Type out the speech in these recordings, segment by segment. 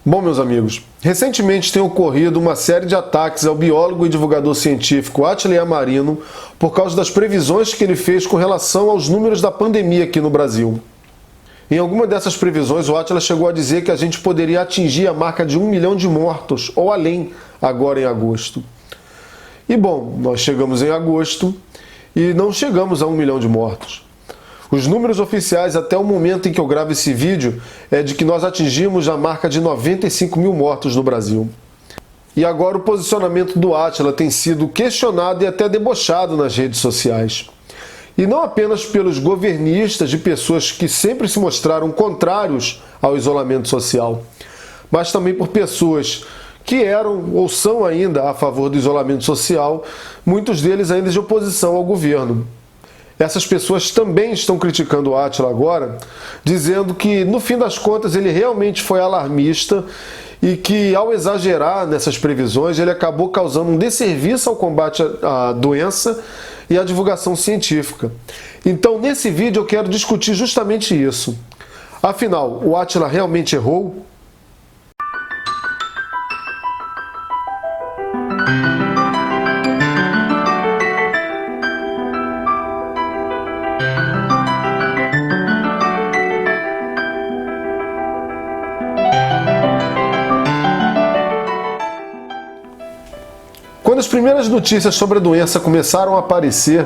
Bom, meus amigos, recentemente tem ocorrido uma série de ataques ao biólogo e divulgador científico Átila Yamarino por causa das previsões que ele fez com relação aos números da pandemia aqui no Brasil. Em alguma dessas previsões, o Átila chegou a dizer que a gente poderia atingir a marca de 1 milhão de mortos, ou além, agora em agosto. E bom, nós chegamos em agosto e não chegamos a 1 milhão de mortos. Os números oficiais até o momento em que eu gravo esse vídeo é de que nós atingimos a marca de 95 mil mortos no Brasil. E agora o posicionamento do Átila tem sido questionado e até debochado nas redes sociais. E não apenas pelos governistas e pessoas que sempre se mostraram contrários ao isolamento social, mas também por pessoas que eram ou são ainda a favor do isolamento social, muitos deles ainda de oposição ao governo. Essas pessoas também estão criticando o Átila agora, dizendo que, no fim das contas, ele realmente foi alarmista e que, ao exagerar nessas previsões, ele acabou causando um desserviço ao combate à doença e à divulgação científica. Então, nesse vídeo, eu quero discutir justamente isso. Afinal, o Átila realmente errou? Quando as primeiras notícias sobre a doença começaram a aparecer,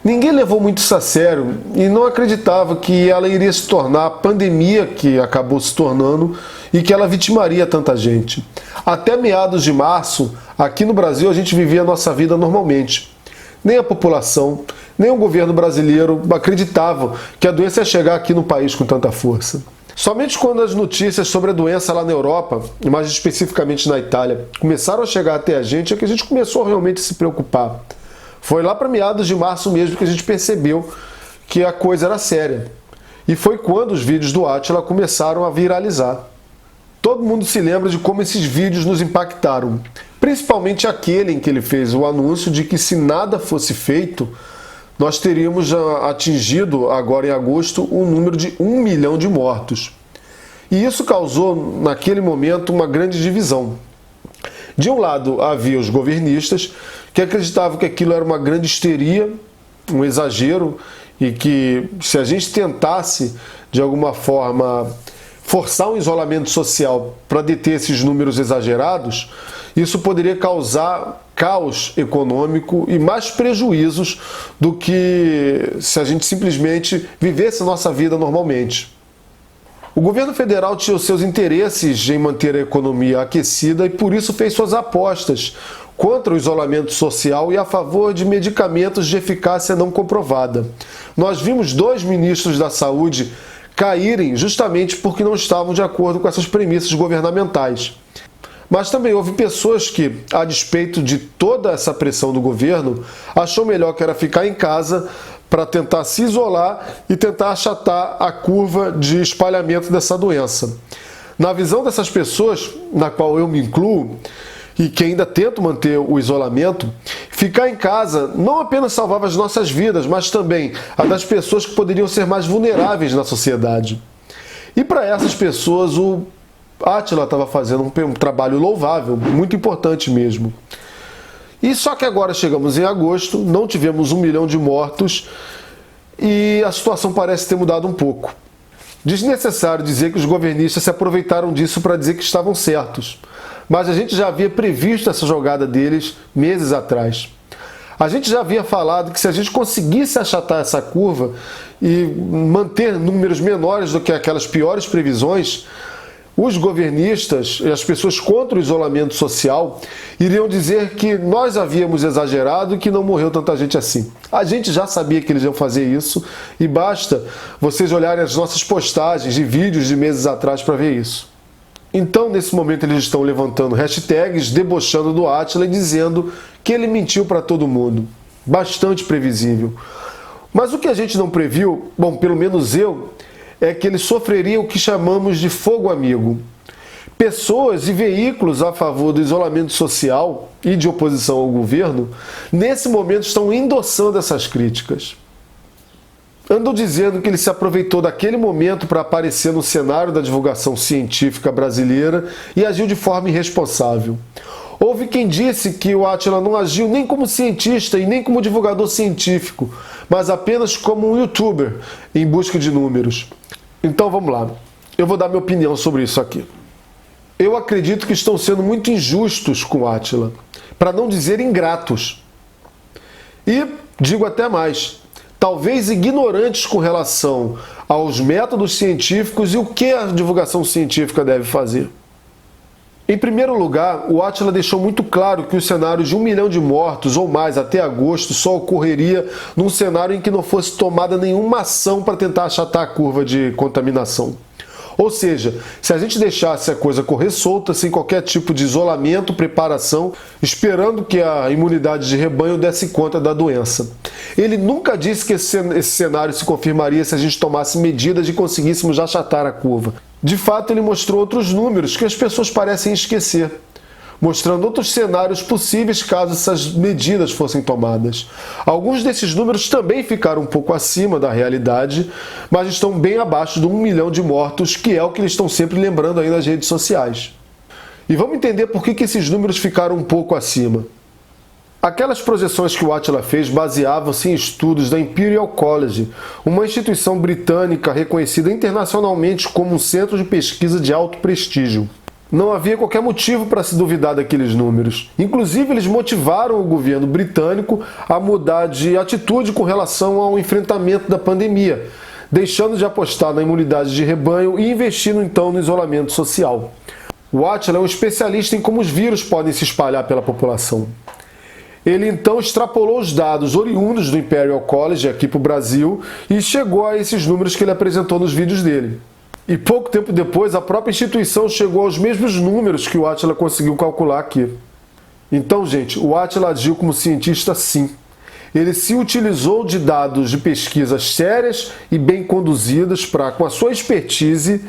ninguém levou muito isso a sério e não acreditava que ela iria se tornar a pandemia que acabou se tornando e que ela vitimaria tanta gente. Até meados de março, aqui no Brasil, a gente vivia a nossa vida normalmente. Nem a população, nem o governo brasileiro acreditavam que a doença ia chegar aqui no país com tanta força. Somente quando as notícias sobre a doença lá na Europa, e mais especificamente na Itália, começaram a chegar até a gente, é que a gente começou realmente a se preocupar. Foi lá para meados de março mesmo que a gente percebeu que a coisa era séria. E foi quando os vídeos do Átila começaram a viralizar. Todo mundo se lembra de como esses vídeos nos impactaram, principalmente aquele em que ele fez o anúncio de que, se nada fosse feito, nós teríamos atingido, agora em agosto, um número de 1 milhão de mortos. E isso causou, naquele momento, uma grande divisão. De um lado, havia os governistas, que acreditavam que aquilo era uma grande histeria, um exagero, e que, se a gente tentasse, de alguma forma, forçar um isolamento social para deter esses números exagerados, isso poderia causar caos econômico e mais prejuízos do que se a gente simplesmente vivesse a nossa vida normalmente. O governo federal tinha os seus interesses em manter a economia aquecida e por isso fez suas apostas contra o isolamento social e a favor de medicamentos de eficácia não comprovada. Nós vimos 2 ministros da saúde caírem justamente porque não estavam de acordo com essas premissas governamentais. Mas também houve pessoas que, a despeito de toda essa pressão do governo, achou melhor que era ficar em casa para tentar se isolar e tentar achatar a curva de espalhamento dessa doença. Na visão dessas pessoas, na qual eu me incluo, e que ainda tento manter o isolamento, ficar em casa não apenas salvava as nossas vidas, mas também a das pessoas que poderiam ser mais vulneráveis na sociedade. E para essas pessoas, o Átila estava fazendo um trabalho louvável, muito importante mesmo. E só que agora chegamos em agosto, não tivemos 1 milhão de mortos e a situação parece ter mudado um pouco. Desnecessário dizer que os governistas se aproveitaram disso para dizer que estavam certos, mas a gente já havia previsto essa jogada deles meses atrás. A gente já havia falado que se a gente conseguisse achatar essa curva e manter números menores do que aquelas piores previsões, os governistas e as pessoas contra o isolamento social iriam dizer que nós havíamos exagerado e que não morreu tanta gente assim. A gente já sabia que eles iam fazer isso e basta vocês olharem as nossas postagens e vídeos de meses atrás para ver isso. Então, nesse momento, eles estão levantando hashtags, debochando do Átila e dizendo que ele mentiu para todo mundo. Bastante previsível. Mas o que a gente não previu, bom, pelo menos eu, é que ele sofreria o que chamamos de fogo amigo. Pessoas e veículos a favor do isolamento social e de oposição ao governo, nesse momento estão endossando essas críticas. andam dizendo que ele se aproveitou daquele momento para aparecer no cenário da divulgação científica brasileira e agiu de forma irresponsável. Houve quem disse que o Átila não agiu nem como cientista e nem como divulgador científico, mas apenas como um youtuber em busca de números. Então vamos lá, eu vou dar minha opinião sobre isso aqui. Eu acredito que estão sendo muito injustos com o Átila, para não dizer ingratos. E digo até mais, talvez ignorantes com relação aos métodos científicos e o que a divulgação científica deve fazer. Em primeiro lugar, o Átila deixou muito claro que o cenário de 1 milhão de mortos ou mais até agosto só ocorreria num cenário em que não fosse tomada nenhuma ação para tentar achatar a curva de contaminação. Ou seja, se a gente deixasse a coisa correr solta, sem qualquer tipo de isolamento, preparação, esperando que a imunidade de rebanho desse conta da doença. Ele nunca disse que esse cenário se confirmaria se a gente tomasse medidas e conseguíssemos achatar a curva. De fato, ele mostrou outros números que as pessoas parecem esquecer, mostrando outros cenários possíveis caso essas medidas fossem tomadas. Alguns desses números também ficaram um pouco acima da realidade, mas estão bem abaixo de 1 milhão de mortos, que é o que eles estão sempre lembrando aí nas redes sociais. E vamos entender por que esses números ficaram um pouco acima. Aquelas projeções que o Átila fez baseavam-se em estudos da Imperial College, uma instituição britânica reconhecida internacionalmente como um centro de pesquisa de alto prestígio. Não havia qualquer motivo para se duvidar daqueles números. Inclusive, eles motivaram o governo britânico a mudar de atitude com relação ao enfrentamento da pandemia, deixando de apostar na imunidade de rebanho e investindo então no isolamento social. O Átila é um especialista em como os vírus podem se espalhar pela população. Ele então extrapolou os dados oriundos do Imperial College aqui para o Brasil e chegou a esses números que ele apresentou nos vídeos dele. E pouco tempo depois, a própria instituição chegou aos mesmos números que o Átila conseguiu calcular aqui. Então, gente, o Átila agiu como cientista sim. Ele se utilizou de dados de pesquisas sérias e bem conduzidas para, com a sua expertise,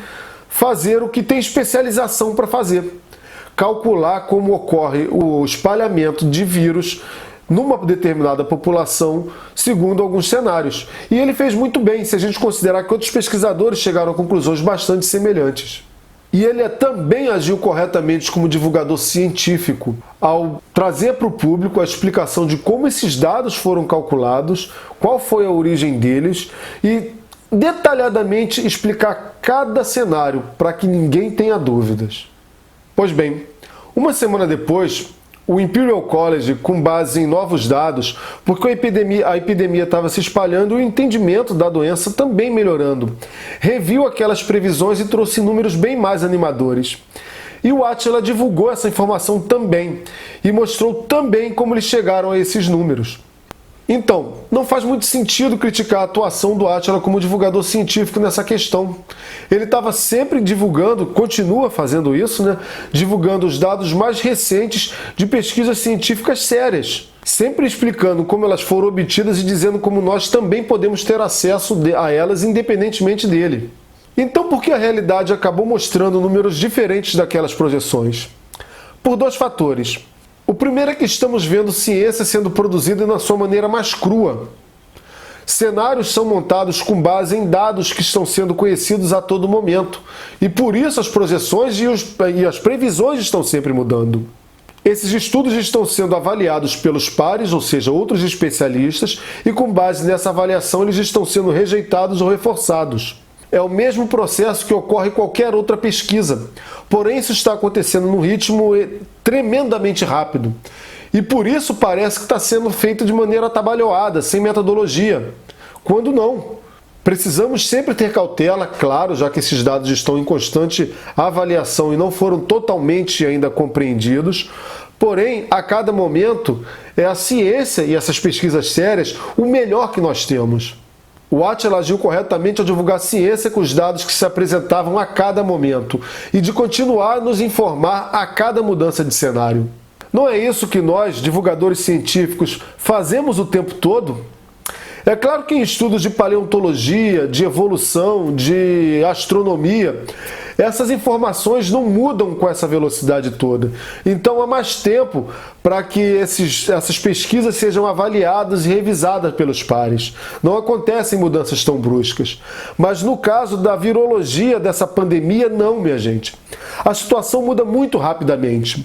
fazer o que tem especialização para fazer. Calcular como ocorre o espalhamento de vírus numa determinada população, segundo alguns cenários. E ele fez muito bem, se a gente considerar que outros pesquisadores chegaram a conclusões bastante semelhantes. E ele também agiu corretamente como divulgador científico, ao trazer para o público a explicação de como esses dados foram calculados, qual foi a origem deles e detalhadamente explicar cada cenário para que ninguém tenha dúvidas. Pois bem, uma semana depois, o Imperial College, com base em novos dados, porque a epidemia estava se espalhando e o entendimento da doença também melhorando, reviu aquelas previsões e trouxe números bem mais animadores. E o Átila divulgou essa informação também e mostrou também como eles chegaram a esses números. Então, não faz muito sentido criticar a atuação do Átila como divulgador científico nessa questão. Ele estava sempre divulgando, continua fazendo isso, né? Divulgando os dados mais recentes de pesquisas científicas sérias, sempre explicando como elas foram obtidas e dizendo como nós também podemos ter acesso a elas independentemente dele. Então, por que a realidade acabou mostrando números diferentes daquelas projeções? Por dois fatores. O primeiro é que estamos vendo ciência sendo produzida na sua maneira mais crua. Cenários são montados com base em dados que estão sendo conhecidos a todo momento. E por isso as projeções e as previsões estão sempre mudando. Esses estudos estão sendo avaliados pelos pares, ou seja, outros especialistas, e com base nessa avaliação eles estão sendo rejeitados ou reforçados. É o mesmo processo que ocorre em qualquer outra pesquisa, porém isso está acontecendo num ritmo tremendamente rápido. E por isso parece que está sendo feito de maneira atabalhoada, sem metodologia, quando não. Precisamos sempre ter cautela, claro, já que esses dados estão em constante avaliação e não foram totalmente ainda compreendidos, porém, a cada momento, é a ciência e essas pesquisas sérias o melhor que nós temos. O Átila agiu corretamente ao divulgar ciência com os dados que se apresentavam a cada momento e de continuar a nos informar a cada mudança de cenário. Não é isso que nós, divulgadores científicos, fazemos o tempo todo? É claro que em estudos de paleontologia, de evolução, de astronomia, Essas informações não mudam com essa velocidade toda. Então há mais tempo para que essas pesquisas sejam avaliadas e revisadas pelos pares. Não acontecem mudanças tão bruscas. Mas no caso da virologia dessa pandemia, não, minha gente. A situação muda muito rapidamente.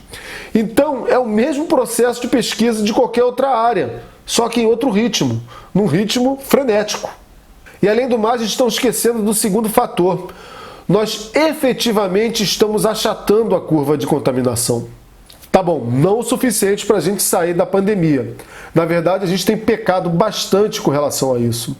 Então é o mesmo processo de pesquisa de qualquer outra área, só que em outro ritmo, num ritmo frenético. E além do mais, estão esquecendo do segundo fator. Nós efetivamente estamos achatando a curva de contaminação. Tá bom, não o suficiente para a gente sair da pandemia. Na verdade, a gente tem pecado bastante com relação a isso.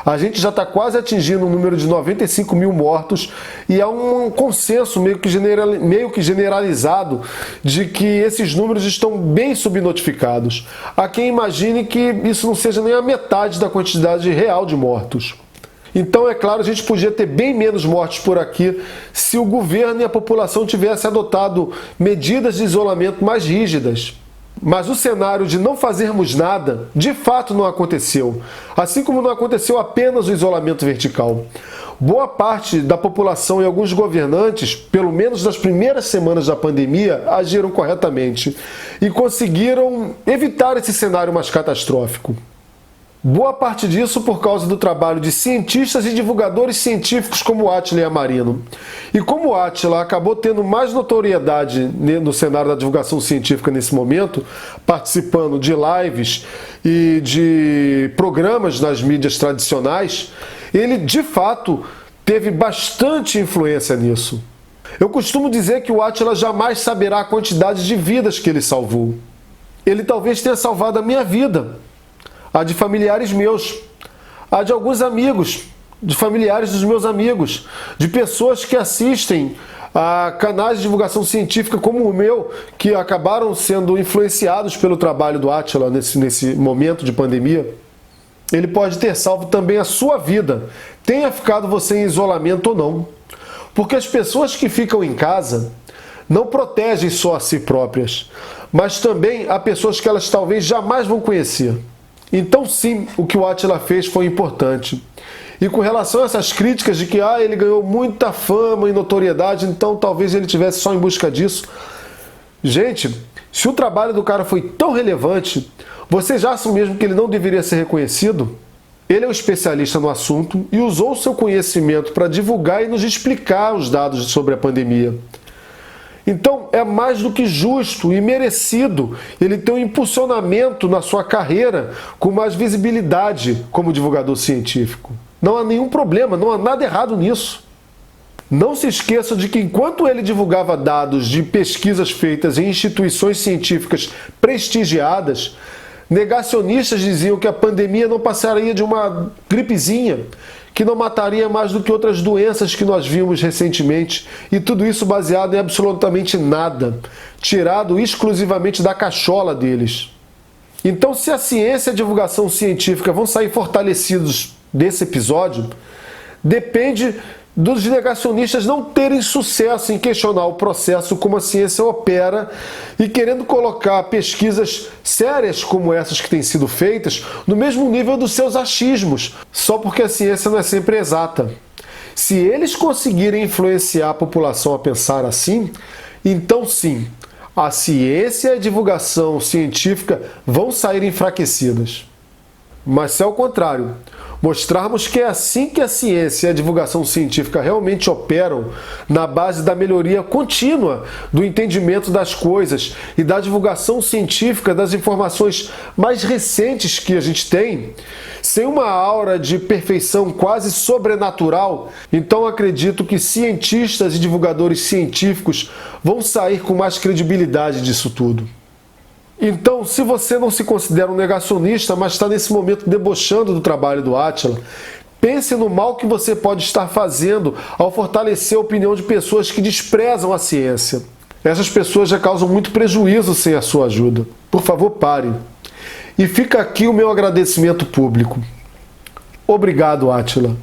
A gente já está quase atingindo um número de 95 mil mortos e há um consenso meio que generalizado de que esses números estão bem subnotificados. Há quem imagine que isso não seja nem a metade da quantidade real de mortos. Então, é claro, a gente podia ter bem menos mortes por aqui se o governo e a população tivessem adotado medidas de isolamento mais rígidas. Mas o cenário de não fazermos nada, de fato não aconteceu. Assim como não aconteceu apenas o isolamento vertical. Boa parte da população e alguns governantes, pelo menos nas primeiras semanas da pandemia, agiram corretamente e conseguiram evitar esse cenário mais catastrófico. Boa parte disso por causa do trabalho de cientistas e divulgadores científicos como Átila Yamarino. E como Átila acabou tendo mais notoriedade no cenário da divulgação científica nesse momento, participando de lives e de programas nas mídias tradicionais, ele de fato teve bastante influência nisso. Eu costumo dizer que o Átila jamais saberá a quantidade de vidas que ele salvou. Ele talvez tenha salvado a minha vida, a de familiares meus, a de alguns amigos, de familiares dos meus amigos, de pessoas que assistem a canais de divulgação científica como o meu, que acabaram sendo influenciados pelo trabalho do Átila nesse momento de pandemia. Ele pode ter salvo também a sua vida, tenha ficado você em isolamento ou não. Porque as pessoas que ficam em casa não protegem só a si próprias, mas também a pessoas que elas talvez jamais vão conhecer. Então sim, o que o Átila fez foi importante. E com relação a essas críticas de que ele ganhou muita fama e notoriedade, então talvez ele estivesse só em busca disso. Gente, se o trabalho do cara foi tão relevante, vocês acham mesmo que ele não deveria ser reconhecido? Ele é um especialista no assunto e usou o seu conhecimento para divulgar e nos explicar os dados sobre a pandemia. Então é mais do que justo e merecido ele ter um impulsionamento na sua carreira com mais visibilidade como divulgador científico. Não há nenhum problema, não há nada errado nisso. Não se esqueça de que enquanto ele divulgava dados de pesquisas feitas em instituições científicas prestigiadas, negacionistas diziam que a pandemia não passaria de uma gripezinha, que não mataria mais do que outras doenças que nós vimos recentemente, e tudo isso baseado em absolutamente nada, tirado exclusivamente da cachola deles. Então, se a ciência e a divulgação científica vão sair fortalecidos desse episódio, depende dos negacionistas não terem sucesso em questionar o processo como a ciência opera e querendo colocar pesquisas sérias como essas que têm sido feitas no mesmo nível dos seus achismos, só porque a ciência não é sempre exata. Se eles conseguirem influenciar a população a pensar assim, então sim, a ciência e a divulgação científica vão sair enfraquecidas. Mas se ao contrário, mostrarmos que é assim que a ciência e a divulgação científica realmente operam, na base da melhoria contínua do entendimento das coisas e da divulgação científica das informações mais recentes que a gente tem, sem uma aura de perfeição quase sobrenatural, então acredito que cientistas e divulgadores científicos vão sair com mais credibilidade disso tudo. Então, se você não se considera um negacionista, mas está nesse momento debochando do trabalho do Átila, pense no mal que você pode estar fazendo ao fortalecer a opinião de pessoas que desprezam a ciência. Essas pessoas já causam muito prejuízo sem a sua ajuda. Por favor, pare. E fica aqui o meu agradecimento público. Obrigado, Átila.